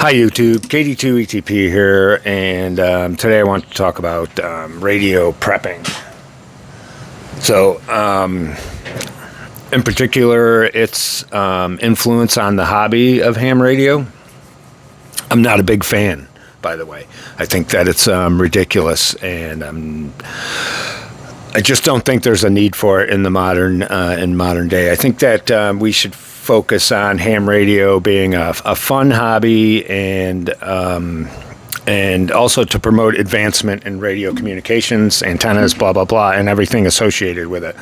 Hi YouTube, KD2ETP here, and today I want to talk about radio prepping. So, in particular, its influence on the hobby of ham radio. I'm not a big fan, by the way. I think that it's ridiculous, and I just don't think there's a need for it in the modern day. I think that we should focus on ham radio being a fun hobby and also to promote advancement in radio communications, antennas, blah, blah, blah, and everything associated with it.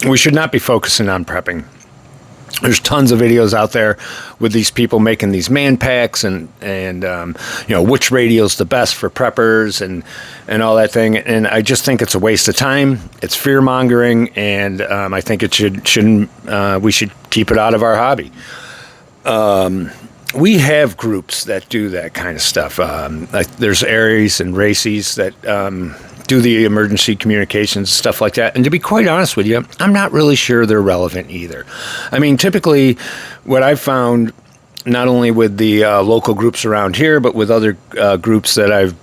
We should not be focusing on prepping. There's tons of videos out there with these people making these man packs and which radio's the best for preppers and all that thing. And I just think it's a waste of time. It's fear mongering, and I think it shouldn't. We should keep it out of our hobby. We have groups that do that kind of stuff. There's Aries and Racies that do the emergency communications, stuff like that. And to be quite honest with you, I'm not really sure they're relevant either. I mean, typically what I've found, not only with the local groups around here, but with other groups that I've,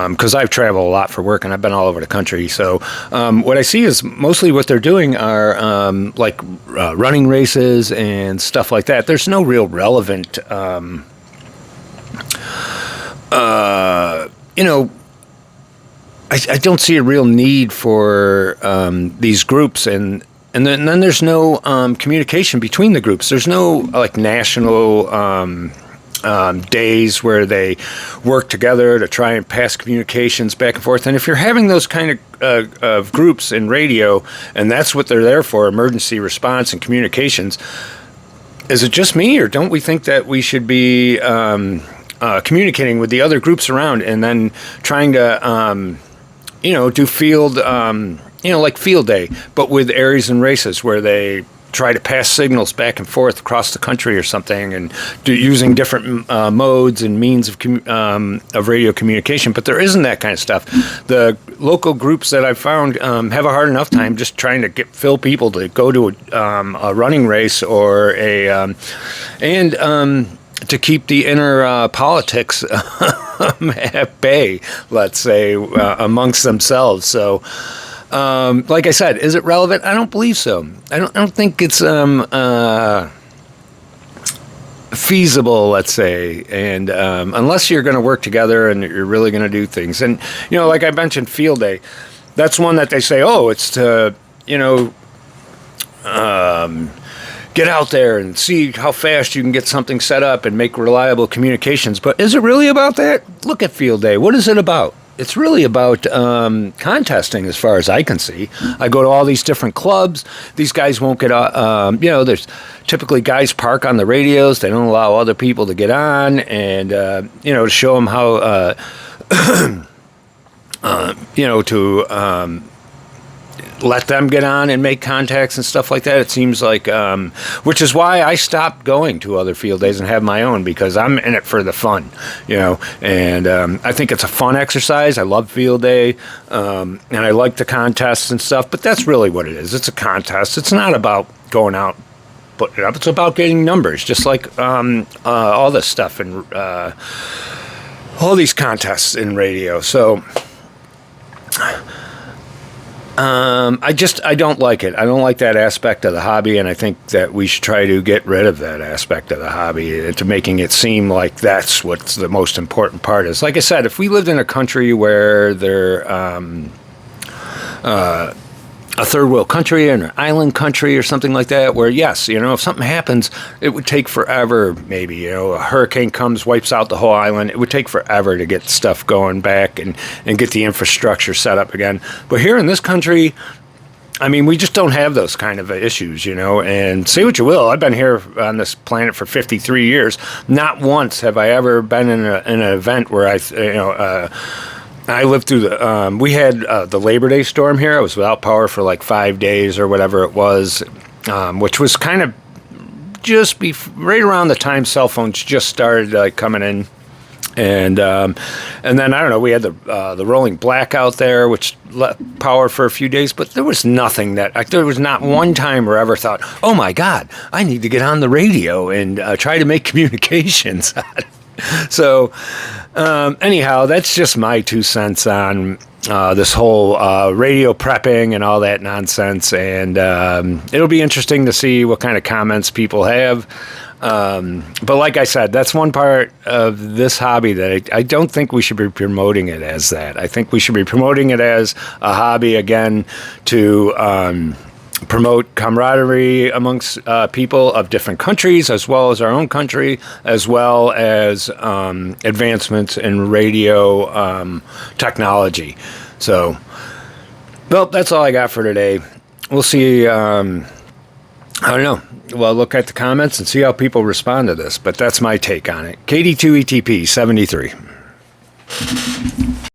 because I've traveled a lot for work and I've been all over the country. So what I see is mostly what they're doing are running races and stuff like that. There's no real relevant, I don't see a real need for these groups, and then there's no communication between the groups. There's no national days where they work together to try and pass communications back and forth. And if you're having those kind of groups in radio, and that's what they're there for, emergency response and communications, is it just me, or don't we think that we should be communicating with the other groups around and then trying to do field, like field day, but with Aries and Races, where they try to pass signals back and forth across the country or something, and using different modes and means of radio communication. But there isn't that kind of stuff. The local groups that I've found have a hard enough time just trying to fill people to go to a running race or to keep the inner politics at bay, let's say, amongst themselves. So, like I said, is it relevant? I don't believe so. I don't think it's feasible, let's say, and unless you're going to work together and you're really going to do things. And like I mentioned, field day, that's one that they say, it's to get out there and see how fast you can get something set up and make reliable communications. But is it really about that? Look at field day. What is it about? It's really about contesting, as far as I can see. I go to all these different clubs. These guys won't get there's typically guys park on the radios. They don't allow other people to get on, and to show them how to let them get on and make contacts and stuff like that. It seems like, which is why I stopped going to other field days and have my own, because I'm in it for the fun, and I think it's a fun exercise. I love field day, and I like the contests and stuff, but that's really what it is. It's a contest. It's not about going out, putting it up. It's about getting numbers, just like all this stuff and all these contests in radio. So I don't like it. I don't like that aspect of the hobby, and I think that we should try to get rid of that aspect of the hobby to making it seem like that's what's the most important part is. Like I said, if we lived in a country where they're a third world country and an island country or something like that, where yes, if something happens, it would take forever. Maybe a hurricane comes, wipes out the whole island. It would take forever to get stuff going back and get the infrastructure set up again. But here in this country, I mean, we just don't have those kind of issues, and say what you will, I've been here on this planet for 53 years. Not once have I ever been in an event where I lived through we had the Labor Day storm here. I was without power for like 5 days or whatever it was, which was kind of right around the time cell phones just started coming in. And then I don't know. We had the rolling blackout there, which left power for a few days. But there was nothing there was not one time where I ever thought, "Oh my God, I need to get on the radio and try to make communications." So anyhow, that's just my 2 cents on this whole radio prepping and all that nonsense. And it'll be interesting to see what kind of comments people have. But like I said, that's one part of this hobby that I don't think we should be promoting it as that. I think we should be promoting it as a hobby, again, to promote camaraderie amongst people of different countries, as well as our own country, as well as advancements in radio technology. So, well, that's all I got for today. We'll see. I don't know. Well, look at the comments and see how people respond to this, but that's my take on it. KD2ETP 73.